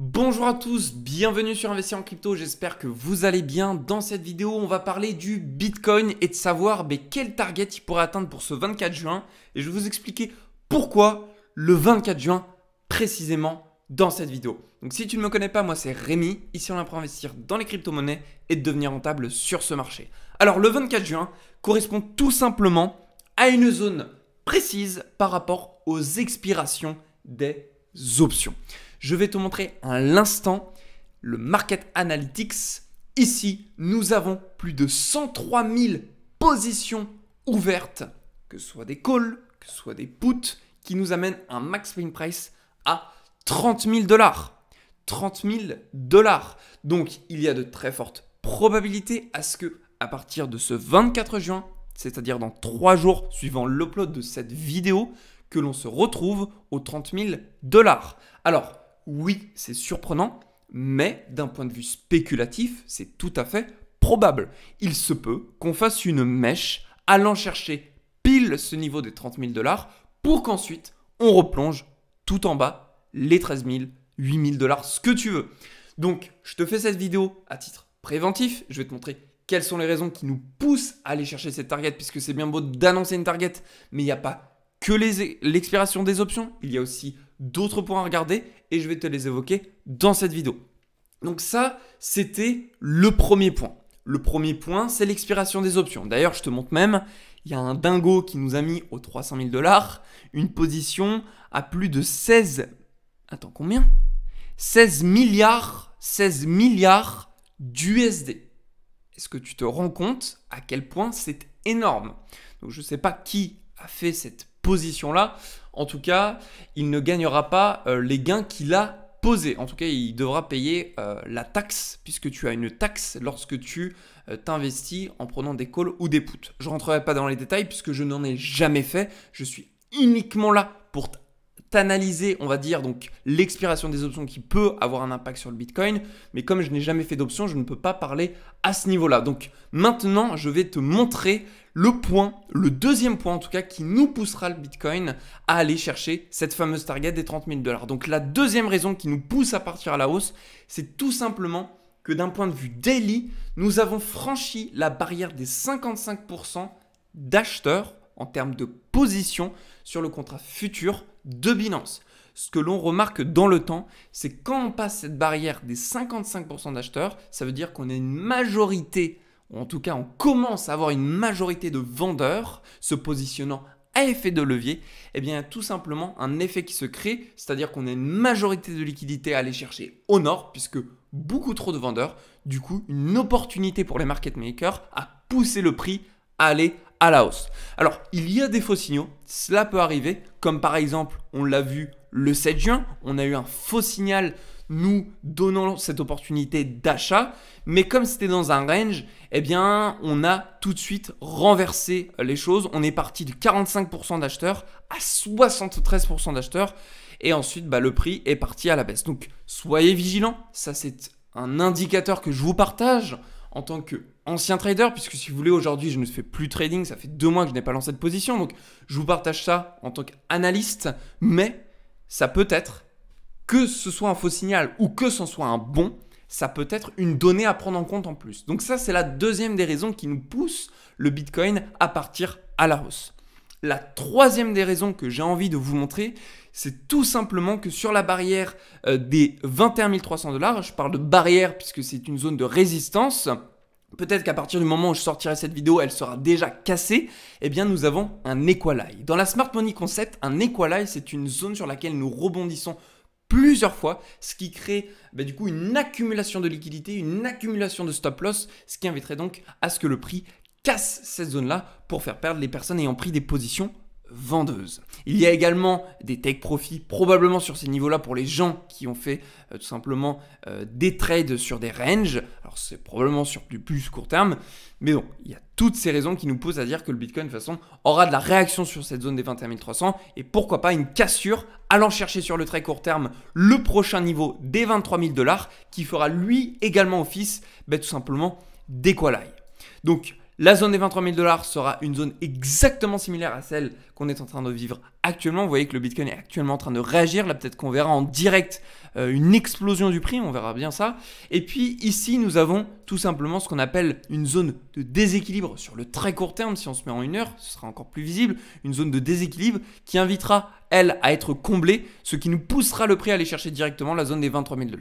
Bonjour à tous, bienvenue sur Investir en crypto, j'espère que vous allez bien. Dans cette vidéo, on va parler du Bitcoin et de savoir quel target il pourrait atteindre pour ce 24 juin. Et je vais vous expliquer pourquoi le 24 juin précisément dans cette vidéo. Donc si tu ne me connais pas, moi c'est Rémi, ici on apprend à investir dans les crypto-monnaies et de devenir rentable sur ce marché. Alors le 24 juin correspond tout simplement à une zone précise par rapport aux expirations des options. Je vais te montrer à l'instant le Market Analytics. Ici, nous avons plus de 103 000 positions ouvertes, que ce soit des calls, que ce soit des puts, qui nous amènent un max win price à 30 000 $. 30 000 $. Donc, il y a de très fortes probabilités à ce que, à partir de ce 24 juin, c'est-à-dire dans 3 jours suivant l'upload de cette vidéo, que l'on se retrouve aux 30 000 $. Alors, oui, c'est surprenant, mais d'un point de vue spéculatif, c'est tout à fait probable. Il se peut qu'on fasse une mèche allant chercher pile ce niveau des 30 000 $ pour qu'ensuite on replonge tout en bas les 13 000, 8 000 $, ce que tu veux. Donc, je te fais cette vidéo à titre préventif. Je vais te montrer quelles sont les raisons qui nous poussent à aller chercher cette target, puisque c'est bien beau d'annoncer une target, mais il n'y a pas que l'expiration des options. Il y a aussi d'autres points à regarder et je vais te les évoquer dans cette vidéo. Donc ça, c'était le premier point. Le premier point, c'est l'expiration des options. D'ailleurs, je te montre même, il y a un dingo qui nous a mis aux 300 000 $, une position à plus de 16... Attends, combien 16 milliards d'USD. Est-ce que tu te rends compte à quel point c'est énorme? Donc je ne sais pas qui a fait cette position-là. En tout cas, il ne gagnera pas les gains qu'il a posés. En tout cas, il devra payer la taxe, puisque tu as une taxe lorsque tu t'investis en prenant des calls ou des puts. Je ne rentrerai pas dans les détails puisque je n'en ai jamais fait. Je suis uniquement là pour t'analyser, on va dire, donc l'expiration des options qui peut avoir un impact sur le Bitcoin. Mais comme je n'ai jamais fait d'options, je ne peux pas parler à ce niveau-là. Donc maintenant, je vais te montrer le deuxième point en tout cas, qui nous poussera le Bitcoin à aller chercher cette fameuse target des 30 000 $. Donc la deuxième raison qui nous pousse à partir à la hausse, c'est tout simplement que d'un point de vue daily, nous avons franchi la barrière des 55% d'acheteurs en termes de position sur le contrat futur de Binance. Ce que l'on remarque dans le temps, c'est quand on passe cette barrière des 55% d'acheteurs, ça veut dire qu'on a une majorité, ou en tout cas on commence à avoir une majorité de vendeurs se positionnant à effet de levier. Eh bien, il y a tout simplement un effet qui se crée, c'est-à-dire qu'on a une majorité de liquidités à aller chercher au nord, puisque beaucoup trop de vendeurs, du coup une opportunité pour les market makers à pousser le prix à aller à la hausse. Alors, il y a des faux signaux, cela peut arriver, comme par exemple, on l'a vu le 7 juin, on a eu un faux signal nous donnant cette opportunité d'achat, mais comme c'était dans un range, eh bien, on a tout de suite renversé les choses. On est parti de 45% d'acheteurs à 73% d'acheteurs, et ensuite, le prix est parti à la baisse. Donc, soyez vigilants, ça c'est un indicateur que je vous partage en tant qu'ancien trader, puisque si vous voulez, aujourd'hui, je ne fais plus trading, ça fait 2 mois que je n'ai pas lancé de position, donc je vous partage ça en tant qu'analyste, mais ça peut être, que ce soit un faux signal ou que ce soit un bon, ça peut être une donnée à prendre en compte en plus. Donc ça, c'est la deuxième des raisons qui nous pousse le Bitcoin à partir à la hausse. La troisième des raisons que j'ai envie de vous montrer, c'est tout simplement que sur la barrière des 21 300 $, je parle de barrière puisque c'est une zone de résistance, peut-être qu'à partir du moment où je sortirai cette vidéo, elle sera déjà cassée, eh bien nous avons un equalize. Dans la Smart Money Concept, un equalize, c'est une zone sur laquelle nous rebondissons plusieurs fois, ce qui crée du coup une accumulation de liquidité, une accumulation de stop loss, ce qui inviterait donc à ce que le prix casse cette zone-là pour faire perdre les personnes ayant pris des positions vendeuses. Il y a également des take profits probablement sur ces niveaux-là pour les gens qui ont fait tout simplement des trades sur des ranges. Alors c'est probablement sur du plus court terme, mais bon, il y a toutes ces raisons qui nous poussent à dire que le Bitcoin de toute façon aura de la réaction sur cette zone des 21 300 et pourquoi pas une cassure allant chercher sur le très court terme le prochain niveau des 23 000 $ qui fera lui également office tout simplement d'equalize. Donc La zone des 23 000 $ sera une zone exactement similaire à celle qu'on est en train de vivre actuellement. Vous voyez que le Bitcoin est actuellement en train de réagir. Là, peut-être qu'on verra en direct une explosion du prix. On verra bien ça. Et puis ici, nous avons tout simplement ce qu'on appelle une zone de déséquilibre sur le très court terme. Si on se met en 1 heure, ce sera encore plus visible. Une zone de déséquilibre qui invitera, elle, à être comblée, ce qui nous poussera le prix à aller chercher directement la zone des 23 000 $.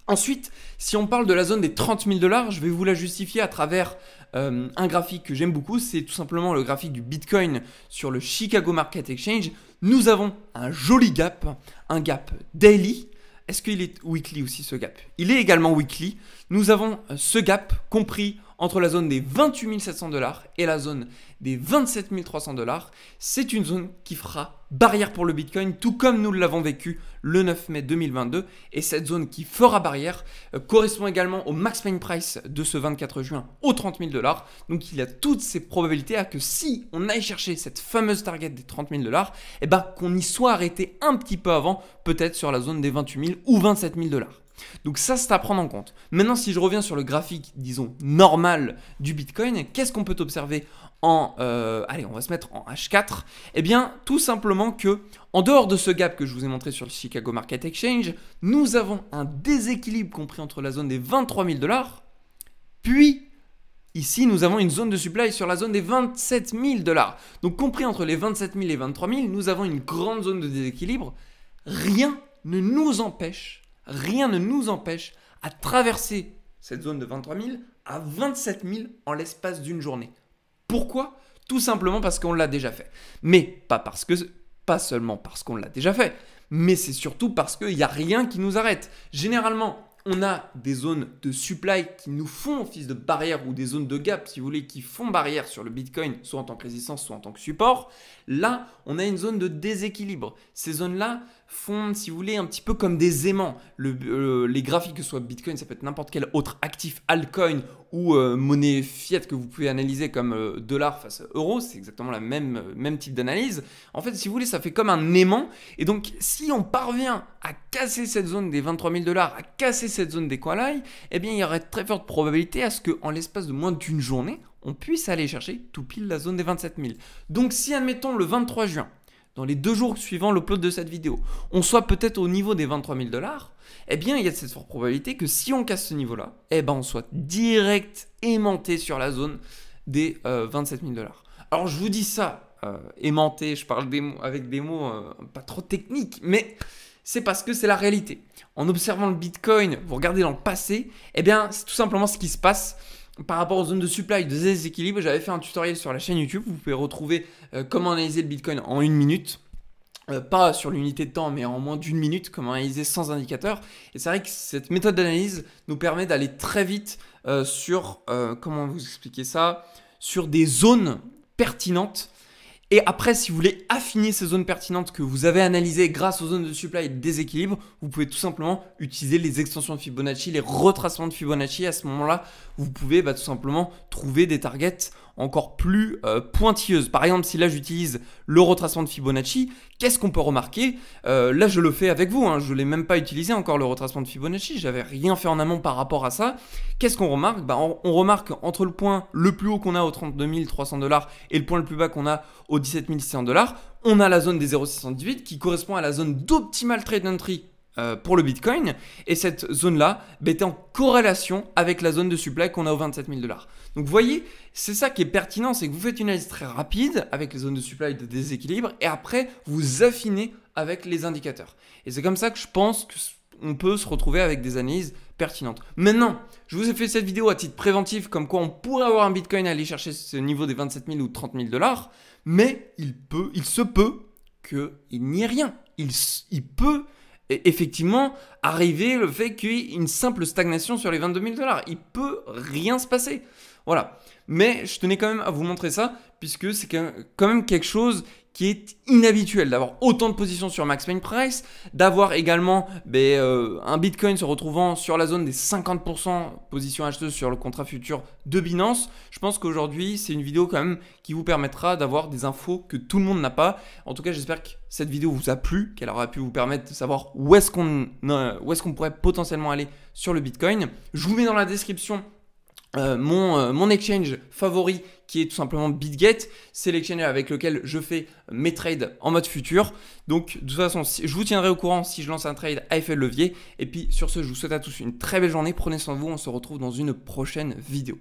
Ensuite, si on parle de la zone des 30 000 $, je vais vous la justifier à travers un graphique que j'aime beaucoup. C'est tout simplement le graphique du Bitcoin sur le Chicago Market Exchange. Nous avons un joli gap, un gap daily. Est-ce qu'il est weekly aussi ce gap? Il est également weekly. Nous avons ce gap compris entre la zone des 28 700 $ et la zone des 27 300 $. C'est une zone qui fera barrière pour le Bitcoin, tout comme nous l'avons vécu le 9 mai 2022. Et cette zone qui fera barrière correspond également au max pain price de ce 24 juin aux 30 000 $. Donc il y a toutes ces probabilités à que si on aille chercher cette fameuse target des 30 000 $, eh ben, qu'on y soit arrêté un petit peu avant, peut-être sur la zone des 28 000 ou 27 000 $. Donc ça, c'est à prendre en compte. Maintenant, si je reviens sur le graphique, disons, normal du Bitcoin, qu'est-ce qu'on peut observer en... allez, on va se mettre en H4. Eh bien, tout simplement que, en dehors de ce gap que je vous ai montré sur le Chicago Market Exchange, nous avons un déséquilibre compris entre la zone des 23 000 $, puis... ici, nous avons une zone de supply sur la zone des 27 000 $. Donc, compris entre les 27 000 et 23 000, nous avons une grande zone de déséquilibre. Rien ne nous empêche à traverser cette zone de 23 000 à 27 000 en l'espace d'une journée. Pourquoi? Tout simplement parce qu'on l'a déjà fait. Mais pas seulement parce qu'on l'a déjà fait, mais c'est surtout parce qu'il n'y a rien qui nous arrête. Généralement, on a des zones de supply qui nous font office de barrière ou des zones de gap, si vous voulez, qui font barrière sur le Bitcoin, soit en tant que résistance, soit en tant que support. Là, on a une zone de déséquilibre. Ces zones-là font, si vous voulez, un petit peu comme des aimants. Les graphiques, que ce soit Bitcoin, ça peut être n'importe quel autre actif, altcoin ou monnaie fiat que vous pouvez analyser comme dollar face à euro, c'est exactement la même type d'analyse. En fait, si vous voulez, ça fait comme un aimant. Et donc, si on parvient à casser cette zone des 23 000 $, à casser cette zone des Kualai, eh bien, il y aurait très forte probabilité à ce qu'en l'espace de moins d'une journée, on puisse aller chercher tout pile la zone des 27 000. Donc, si, admettons, le 23 juin, dans les 2 jours suivant l'upload de cette vidéo, on soit peut-être au niveau des 23 000 $, eh bien, il y a cette forte probabilité que si on casse ce niveau-là, eh ben, on soit direct aimanté sur la zone des 27 000 $. Alors, je vous dis ça, aimanté, je parle avec des mots pas trop techniques, mais c'est parce que c'est la réalité. En observant le Bitcoin, vous regardez dans le passé, eh bien, c'est tout simplement ce qui se passe par rapport aux zones de supply, de déséquilibre. J'avais fait un tutoriel sur la chaîne YouTube. Vous pouvez retrouver comment analyser le Bitcoin en 1 minute. Pas sur l'unité de temps, mais en moins d'1 minute, comment analyser sans indicateur. Et c'est vrai que cette méthode d'analyse nous permet d'aller très vite sur, comment vous expliquer ça, sur des zones pertinentes. Et après, si vous voulez affiner ces zones pertinentes que vous avez analysées grâce aux zones de supply et de déséquilibre, vous pouvez tout simplement utiliser les extensions de Fibonacci, les retracements de Fibonacci. À ce moment-là, vous pouvez tout simplement trouver des targets encore plus pointilleuses. Par exemple, si là j'utilise le retracement de Fibonacci, qu'est-ce qu'on peut remarquer? Là, je le fais avec vous, hein, je ne l'ai même pas utilisé encore le retracement de Fibonacci, j'avais rien fait en amont par rapport à ça. Qu'est-ce qu'on remarque? On remarque entre le point le plus haut qu'on a aux 32 300 $ et le point le plus bas qu'on a aux 17 600 $, on a la zone des 0,618 qui correspond à la zone d'optimal trade entry pour le Bitcoin, et cette zone-là est en corrélation avec la zone de supply qu'on a aux 27 000 $. Donc vous voyez, c'est ça qui est pertinent, c'est que vous faites une analyse très rapide avec les zones de supply de déséquilibre, et après vous affinez avec les indicateurs. Et c'est comme ça que je pense qu'on peut se retrouver avec des analyses pertinentes. Maintenant, je vous ai fait cette vidéo à titre préventif, comme quoi on pourrait avoir un Bitcoin à aller chercher ce niveau des 27 000 ou 30 000 $, mais il se peut qu'il n'y ait rien. Il peut effectivement arriver le fait qu'il y ait une simple stagnation sur les 22 000 $. Il peut rien se passer. Voilà. Mais je tenais quand même à vous montrer ça, puisque c'est quand même quelque chose qui est inhabituel d'avoir autant de positions sur max pain price, d'avoir également un Bitcoin se retrouvant sur la zone des 50% position acheteuse sur le contrat futur de Binance. Je pense qu'aujourd'hui, c'est une vidéo quand même qui vous permettra d'avoir des infos que tout le monde n'a pas. En tout cas, j'espère que cette vidéo vous a plu, qu'elle aura pu vous permettre de savoir où est-ce qu'on pourrait potentiellement aller sur le Bitcoin. Je vous mets dans la description mon exchange favori qui est tout simplement BitGet, c'est l'exchange avec lequel je fais mes trades en mode futur. Donc de toute façon, je vous tiendrai au courant si je lance un trade à effet de levier. Et puis sur ce, je vous souhaite à tous une très belle journée, prenez soin de vous, on se retrouve dans une prochaine vidéo.